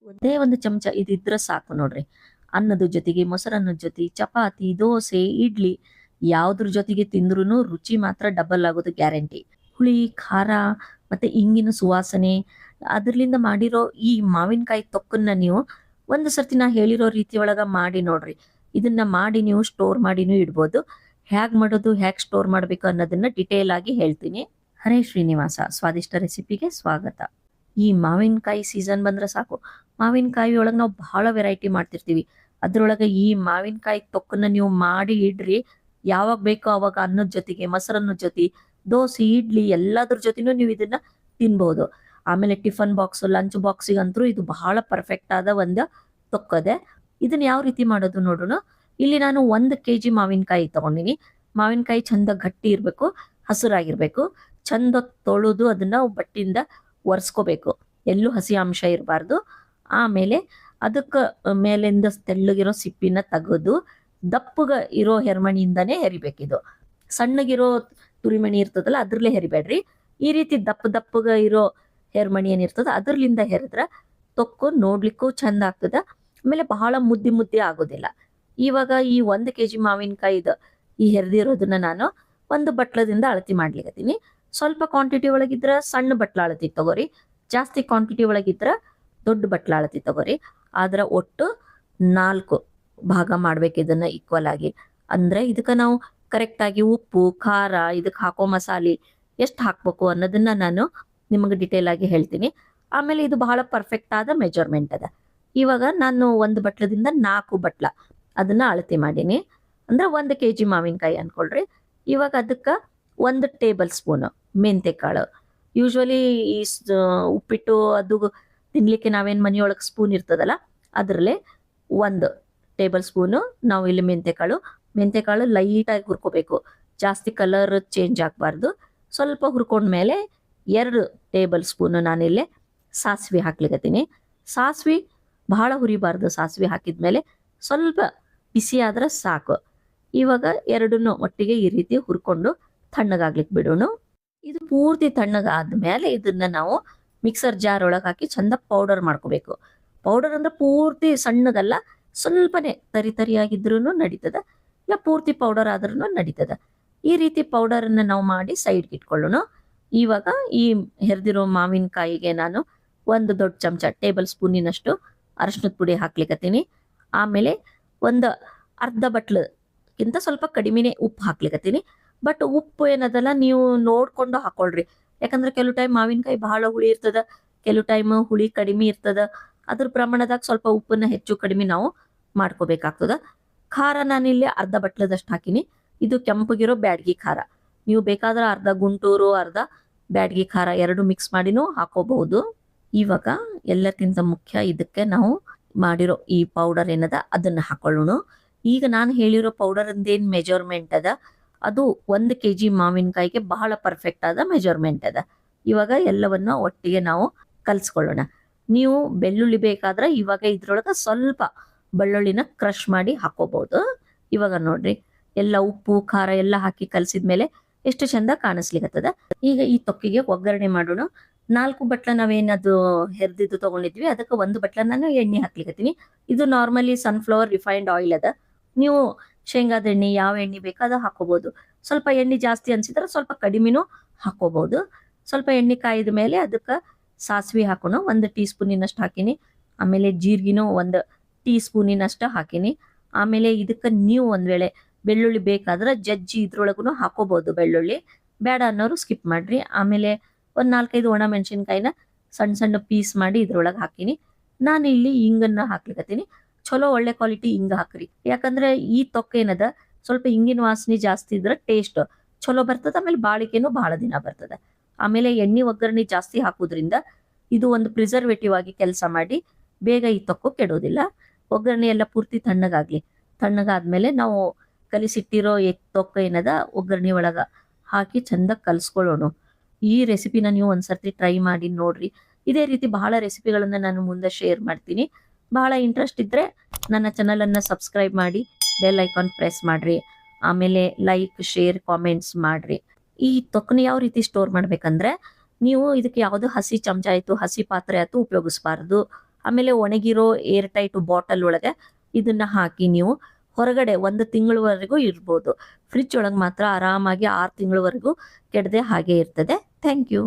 ಒಂದೇ ಒಂದು ಚಮಚ ಇದಿದ್ರೆ ಸಾಕು ನೋಡ್ರಿ. ಅನ್ನದ ಜೊತೆಗೆ, ಮೊಸರನ್ನದ ಜೊತೆ, ಚಪಾತಿ, ದೋಸೆ, ಇಡ್ಲಿ ಯಾವ್ದ್ರ ಜೊತೆಗೆ ತಿಂದ್ರೂ ರುಚಿ ಮಾತ್ರ ಡಬಲ್ ಆಗೋದು ಗ್ಯಾರಂಟಿ. ಹುಳಿ, ಖಾರ ಮತ್ತೆ ಇಂಗಿನ ಸುವಾಸನೆ ಅದ್ರಲಿಂದ ಮಾಡಿರೋ ಈ ಮಾವಿನಕಾಯಿ ತೊಕ್ಕನ್ನ ನೀವು ಒಂದು ಸರ್ತಿ ನಾ ಹೇಳಿರೋ ರೀತಿ ಒಳಗ ಮಾಡಿ ನೋಡ್ರಿ. ಇದನ್ನ ಮಾಡಿ ನೀವು ಸ್ಟೋರ್ ಮಾಡಿನೂ ಇಡ್ಬೋದು. ಹ್ಯಾಗ್ ಮಾಡೋದು, ಹ್ಯಾಗ್ ಸ್ಟೋರ್ ಮಾಡ್ಬೇಕು ಅನ್ನೋದನ್ನ ಡಿಟೇಲ್ ಆಗಿ ಹೇಳ್ತೀನಿ. ಹರೇ ಶ್ರೀನಿವಾಸ ಸ್ವಾದಿಷ್ಟ ರೆಸಿಪಿಗೆ ಸ್ವಾಗತ. ಈ ಮಾವಿನಕಾಯಿ ಸೀಸನ್ ಬಂದ್ರೆ ಸಾಕು, ಮಾವಿನಕಾಯಿ ಒಳಗೆ ನಾವು ಬಹಳ ವೆರೈಟಿ ಮಾಡ್ತಿರ್ತೀವಿ. ಅದ್ರೊಳಗೆ ಈ ಮಾವಿನಕಾಯಿ ತೊಕ್ಕನ್ನ ನೀವು ಮಾಡಿ ಇಡ್ರಿ, ಯಾವಾಗ ಬೇಕೋ ಅವಾಗ ಅನ್ನದ ಜೊತೆಗೆ, ಮೊಸರನ್ನದ ಜೊತೆ, ದೋಸೆ, ಇಡ್ಲಿ ಎಲ್ಲದ್ರ ಜೊತೆನೂ ನೀವು ಇದನ್ನ ತಿನ್ಬಹುದು. ಆಮೇಲೆ ಟಿಫನ್ ಬಾಕ್ಸ್, ಲಂಚ್ ಬಾಕ್ಸಿಗಂತೂ ಇದು ಬಹಳ ಪರ್ಫೆಕ್ಟ್ ಆದ ಒಂದು ತೊಕ್ಕದೆ. ಇದನ್ನ ಯಾವ ರೀತಿ ಮಾಡೋದು ನೋಡೋಣ. ಇಲ್ಲಿ ನಾನು 1 kg ಮಾವಿನಕಾಯಿ ತಗೊಂಡಿನಿ. ಮಾವಿನಕಾಯಿ ಚಂದ ಗಟ್ಟಿ ಇರ್ಬೇಕು, ಹಸುರಾಗಿರ್ಬೇಕು. ಚಂದ ತೊಳೆದು ಅದನ್ನ ಬಟ್ಟಿಯಿಂದ ಒರೆಸ್ಕೋಬೇಕು, ಎಲ್ಲೂ ಹಸಿ ಅಂಶ ಇರಬಾರ್ದು. ಆಮೇಲೆ ಅದಕ್ಕೆ ಮೇಲಿಂದ ತೆಳ್ಳಗಿರೋ ಸಿಪ್ಪಿನ ತೆಗೆದು ದಪ್ಪಗ ಇರೋ ಹೆರ್ಮಣಿಯಿಂದಾನೇ ಹೆರಿಬೇಕಿದು. ಸಣ್ಣಗಿರೋ ತುರಿಮಣಿ ಇರ್ತದಲ್ಲ ಅದ್ರಲ್ಲೇ ಹೆರಿಬೇಡ್ರಿ. ಈ ರೀತಿ ದಪ್ಪಗ ಇರೋ ಹೆರ್ಮಣಿ ಏನಿರ್ತದ ಅದ್ರಲಿಂದ ಹೆರಿದ್ರ ತೊಕ್ಕು ನೋಡ್ಲಿಕ್ಕೂ ಚಂದ ಆಗ್ತದ. ಆಮೇಲೆ ಬಹಳ ಮುದ್ದೆ ಆಗೋದಿಲ್ಲ. ಇವಾಗ ಈ 1 kg ಮಾವಿನಕಾಯಿದ ಈ ಹೆರ್ದಿರೋದನ್ನ ನಾನು ಒಂದು ಬಟ್ಲದಿಂದ ಅಳತಿ ಮಾಡ್ಲಿಕತ್ತೀನಿ. ಸ್ವಲ್ಪ ಕ್ವಾಂಟಿಟಿ ಒಳಗಿದ್ರ ಸಣ್ಣ ಬಟ್ಲ ಅಳತಿ ತಗೋರಿ, ಜಾಸ್ತಿ ಕ್ವಾಂಟಿಟಿ ಒಳಗಿದ್ರ ದೊಡ್ಡ ಬಟ್ಲ ಅಳತಿ ತಗೋರಿ. ಆದ್ರ ಒಟ್ಟು 4 ಭಾಗ ಮಾಡ್ಬೇಕು ಇದನ್ನ ಈಕ್ವಲ್ ಆಗಿ. ಅಂದ್ರೆ ಇದಕ್ಕ ನಾವು ಕರೆಕ್ಟ್ ಆಗಿ ಉಪ್ಪು, ಖಾರ, ಇದಕ್ಕೆ ಹಾಕೋ ಮಸಾಲೆ ಎಷ್ಟು ಹಾಕ್ಬೇಕು ಅನ್ನೋದನ್ನ ನಾನು ನಿಮಗೆ ಡಿಟೇಲ್ ಆಗಿ ಹೇಳ್ತೀನಿ. ಆಮೇಲೆ ಇದು ಬಹಳ ಪರ್ಫೆಕ್ಟ್ ಆದ ಮೆಜರ್ಮೆಂಟ್ ಅದ. ಇವಾಗ ನಾನು 1 ಬಟ್ಲದಿಂದ 4 ಬಟ್ಲ ಅದನ್ನ ಅಳತೆ ಮಾಡೀನಿ. ಅಂದ್ರೆ 1 kg ಮಾವಿನಕಾಯಿ ಅನ್ಕೊಳ್ರಿ. ಇವಾಗ ಅದಕ್ಕ 1 ಟೇಬಲ್ ಸ್ಪೂನ್ ಮೆಂತೆ ಕಾಳು. ಯೂಶ್ವಲಿ ಈ ಉಪ್ಪಿಟ್ಟು ಅದು ತಿನ್ಲಿಕ್ಕೆ ನಾವೇನ್ ಮನೆಯೊಳಗೆ ಸ್ಪೂನ್ ಇರ್ತದಲ್ಲ ಅದ್ರಲ್ಲೇ 1 ಟೇಬಲ್ ಸ್ಪೂನು ನಾವು ಇಲ್ಲಿ ಮೆಂತೆಕಾಳು ಲೈಟ್ ಆಗಿ ಹುರ್ಕೋಬೇಕು, ಜಾಸ್ತಿ ಕಲರ್ ಚೇಂಜ್ ಆಗಬಾರ್ದು. ಸ್ವಲ್ಪ ಹುರ್ಕೊಂಡ್ಮೇಲೆ 2 ಟೇಬಲ್ ಸ್ಪೂನ್ ನಾನಿಲ್ಲೇ ಸಾಸಿವೆ ಹಾಕ್ಲಿಕತ್ತೀನಿ. ಸಾಸಿವೆ ಬಹಳ ಹುರಿಬಾರ್ದು. ಸಾಸಿವೆ ಹಾಕಿದ್ಮೇಲೆ ಸ್ವಲ್ಪ ಬಿಸಿ ಆದ್ರೆ ಸಾಕು. ಇವಾಗ ಎರಡನ್ನೂ ಒಟ್ಟಿಗೆ ಈ ರೀತಿ ಹುರ್ಕೊಂಡು ತಣ್ಣಗಾಗ್ಲಿಕ್ಕೆ ಬಿಡೋಣ. ಇದು ಪೂರ್ತಿ ತಣ್ಣಗಾದ್ಮೇಲೆ ಇದನ್ನ ನಾವು ಮಿಕ್ಸರ್ ಜಾರ್ ಒಳಗೆ ಹಾಕಿ ಚಂದ ಪೌಡರ್ ಮಾಡ್ಕೋಬೇಕು. ಪೌಡರ್ ಅಂದ್ರೆ ಪೂರ್ತಿ ಸಣ್ಣಗಲ್ಲ, ಸ್ವಲ್ಪನೇ ತರಿಯಾಗಿದ್ರೂ ನಡೀತದ, ಇಲ್ಲ ಪೂರ್ತಿ ಪೌಡರ್ ಆದ್ರೂ ನಡೀತದ. ಈ ರೀತಿ ಪೌಡರನ್ನ ನಾವು ಮಾಡಿ ಸೈಡ್ಗೆ ಇಟ್ಕೊಳ್ಳೋಣ. ಇವಾಗ ಈ ಹೆರ್ದಿರೋ ಮಾವಿನಕಾಯಿಗೆ ನಾನು 1 ದೊಡ್ಡ ಚಮಚ ಟೇಬಲ್ ಸ್ಪೂನಿನಷ್ಟು ಅರಶಿನದ ಪುಡಿ ಹಾಕ್ಲಿಕತ್ತೀನಿ. ಆಮೇಲೆ ಒಂದು ಅರ್ಧ ಬಟ್ಲಕ್ಕಿಂತ ಸ್ವಲ್ಪ ಕಡಿಮೆನೆ ಉಪ್ಪು ಹಾಕ್ಲಿಕತ್ತೀನಿ. ಬಟ್ ಉಪ್ಪು ಏನದಲ್ಲ ನೀವು ನೋಡ್ಕೊಂಡು ಹಾಕೊಳ್ರಿ. ಯಾಕಂದ್ರೆ ಕೆಲವು ಟೈಮ್ ಮಾವಿನಕಾಯಿ ಬಹಳ ಹುಳಿ ಇರ್ತದ, ಕೆಲವು ಟೈಮ್ ಹುಳಿ ಕಡಿಮೆ ಇರ್ತದ. ಅದ್ರ ಪ್ರಮಾಣದಾಗ ಸ್ವಲ್ಪ ಉಪ್ಪನ್ನ ಹೆಚ್ಚು ಕಡಿಮೆ ನಾವು ಮಾಡ್ಕೋಬೇಕಾಗ್ತದ. ಖಾರ ನಾನಿಲ್ಲಿ ಅರ್ಧ ಬಟ್ಲದಷ್ಟು ಹಾಕಿನಿ. ಇದು ಕೆಂಪಗಿರೋ ಬ್ಯಾಡ್ಗಿ ಖಾರ. ನೀವು ಬೇಕಾದ್ರೆ ಅರ್ಧ ಗುಂಟೂರು, ಅರ್ಧ ಬ್ಯಾಡ್ಗಿ ಖಾರ 2 ಮಿಕ್ಸ್ ಮಾಡಿನೂ ಹಾಕೋಬಹುದು. ಇವಾಗ ಎಲ್ಲಕ್ಕಿಂತ ಮುಖ್ಯ ಇದಕ್ಕೆ ನಾವು ಮಾಡಿರೋ ಈ ಪೌಡರ್ ಏನದ ಅದನ್ನ ಹಾಕೊಳ್ಳೋಣ. ಈಗ ನಾನು ಹೇಳಿರೋ ಪೌಡರ್ ಅಂದೇನ್ ಮೆಜರ್ಮೆಂಟ್ ಅದ ಅದು 1 kg ಮಾವಿನಕಾಯಿಗೆ ಬಹಳ ಪರ್ಫೆಕ್ಟ್ ಆದ ಮೆಜರ್ಮೆಂಟ್ ಅದ. ಇವಾಗ ಎಲ್ಲವನ್ನ ಒಟ್ಟಿಗೆ ನಾವು ಕಲ್ಸ್ಕೊಳ್ಳೋಣ. ನೀವು ಬೆಳ್ಳುಳ್ಳಿ ಬೇಕಾದ್ರೆ ಇವಾಗ ಇದ್ರೊಳಗ ಸ್ವಲ್ಪ ಬೆಳ್ಳುಳ್ಳಿನ ಕ್ರಶ್ ಮಾಡಿ ಹಾಕೋಬಹುದು. ಇವಾಗ ನೋಡ್ರಿ, ಎಲ್ಲ ಉಪ್ಪು ಖಾರ ಎಲ್ಲ ಹಾಕಿ ಕಲ್ಸಿದ್ಮೇಲೆ ಎಷ್ಟು ಚಂದ ಕಾಣಿಸ್ಲಿಕ್ಕತ್ತದ. ಈಗ ಈ ತೊಕ್ಕಿಗೆ ಒಗ್ಗರಣೆ ಮಾಡೋಣ. 4 ಬಟ್ಲ ನಾವೇನದು ಹೆರ್ದಿದ್ದು ತಗೊಂಡಿದ್ವಿ ಅದಕ್ಕೆ 1 ಬಟ್ಲ ನಾನು ಎಣ್ಣೆ ಹಾಕ್ಲಿಕತ್ತೀನಿ. ಇದು ನಾರ್ಮಲಿ ಸನ್ಫ್ಲವರ್ ರಿಫೈನ್ಡ್ ಆಯಿಲ್ ಅದ. ನೀವು ಶೇಂಗಾದ ಎಣ್ಣೆ ಯಾವ ಎಣ್ಣೆ ಬೇಕಾದ ಹಾಕೋಬಹುದು. ಸ್ವಲ್ಪ ಎಣ್ಣೆ ಜಾಸ್ತಿ ಅನ್ಸಿದ್ರೆ ಸ್ವಲ್ಪ ಕಡಿಮೆನೂ ಹಾಕೋಬಹುದು. ಸ್ವಲ್ಪ ಎಣ್ಣೆ ಕಾಯ್ದ ಮೇಲೆ ಅದಕ್ಕೆ ಸಾಸಿವೆ ಹಾಕೋಣ. 1 ಟೀ ಸ್ಪೂನಿನಷ್ಟು ಹಾಕಿನಿ. ಆಮೇಲೆ ಜೀರಿಗೆನೂ 1 ಟೀ ಸ್ಪೂನಿನಷ್ಟು ಹಾಕಿನಿ. ಆಮೇಲೆ ಇದಕ್ಕೆ ನೀವು ಒಂದ್ ವೇಳೆ ಬೆಳ್ಳುಳ್ಳಿ ಬೇಕಾದ್ರೆ ಜಜ್ಜಿ ಇದ್ರೊಳಗೂ ಹಾಕೋಬಹುದು. ಬೆಳ್ಳುಳ್ಳಿ ಬೇಡ ಅನ್ನೋರು ಸ್ಕಿಪ್ ಮಾಡ್ರಿ. ಆಮೇಲೆ 4-5 ಒಣ ಮೆಣಸಿನ್ಕಾಯಿನ ಸಣ್ಣ ಪೀಸ್ ಮಾಡಿ ಇದ್ರೊಳಗೆ ಹಾಕಿನಿ. ನಾನು ಇಲ್ಲಿ ಹಿಂಗನ್ನ ಹಾಕ್ಲಿಕತ್ತೀನಿ. ಚಲೋ ಒಳ್ಳೆ ಕ್ವಾಲಿಟಿ ಹಿಂಗ ಹಾಕ್ರಿ. ಯಾಕಂದ್ರೆ ಈ ತೊಕ್ಕ ಏನದ ಸ್ವಲ್ಪ ಹಿಂಗಿನ ವಾಸನೆ ಜಾಸ್ತಿ ಇದ್ರೆ ಟೇಸ್ಟ್ ಚಲೋ ಬರ್ತದ. ಆಮೇಲೆ ಬಾಳಿಕೆನೂ ಬಹಳ ದಿನ ಬರ್ತದ. ಆಮೇಲೆ ಎಣ್ಣೆ ಒಗ್ಗರಣೆ ಜಾಸ್ತಿ ಹಾಕೋದ್ರಿಂದ ಇದು ಒಂದು ಪ್ರಿಸರ್ವೇಟಿವ್ ಆಗಿ ಕೆಲಸ ಮಾಡಿ ಬೇಗ ಈ ತೊಕ್ಕು ಕೆಡೋದಿಲ್ಲ. ಒಗ್ಗರಣೆ ಎಲ್ಲ ಪೂರ್ತಿ ತಣ್ಣಗಾದ್ಮೇಲೆ ನಾವು ಕಲಿಸಿಟ್ಟಿರೋ ತೊಕ್ಕ ಏನದ ಒಗ್ಗರಣೆ ಒಳಗ ಹಾಕಿ ಚಂದ ಕಲ್ಸ್ಕೊಳ್ಳೋಣ. ಈ ರೆಸಿಪಿನ ನೀವು ಒಂದ್ಸರ್ತಿ ಟ್ರೈ ಮಾಡಿ ನೋಡ್ರಿ. ಇದೇ ರೀತಿ ಬಹಳ ರೆಸಿಪಿಗಳನ್ನ ನಾನು ಮುಂದೆ ಶೇರ್ ಮಾಡ್ತೀನಿ. ಬಹಳ ಇಂಟ್ರೆಸ್ಟ್ ಇದ್ರೆ ನನ್ನ ಚಾನಲ್ ಅನ್ನ ಸಬ್ಸ್ಕ್ರೈಬ್ ಮಾಡಿ ಬೆಲ್ ಐಕಾನ್ ಪ್ರೆಸ್ ಮಾಡ್ರಿ. ಆಮೇಲೆ ಲೈಕ್, ಶೇರ್, ಕಾಮೆಂಟ್ಸ್ ಮಾಡ್ರಿ. ಈ ತೊಕ್ಕನ ಯಾವ ರೀತಿ ಸ್ಟೋರ್ ಮಾಡ್ಬೇಕಂದ್ರೆ ನೀವು ಇದಕ್ಕೆ ಯಾವ್ದು ಹಸಿ ಚಮಚ ಆಯ್ತು, ಹಸಿ ಪಾತ್ರೆ ಆಯ್ತು ಉಪಯೋಗಿಸಬಾರ್ದು. ಆಮೇಲೆ ಒಣಗಿರೋ ಏರ್ ಟೈಟ್ ಬಾಟಲ್ ಒಳಗೆ ಇದನ್ನ ಹಾಕಿ ನೀವು ಹೊರಗಡೆ 1 ತಿಂಗಳವರೆಗೂ ಇರ್ಬೋದು. ಫ್ರಿಡ್ಜ್ ಒಳಗೆ ಮಾತ್ರ ಆರಾಮಾಗಿ 6 ತಿಂಗಳವರೆಗೂ ಕೆಡದೆ ಹಾಗೆ ಇರ್ತದೆ. Thank you.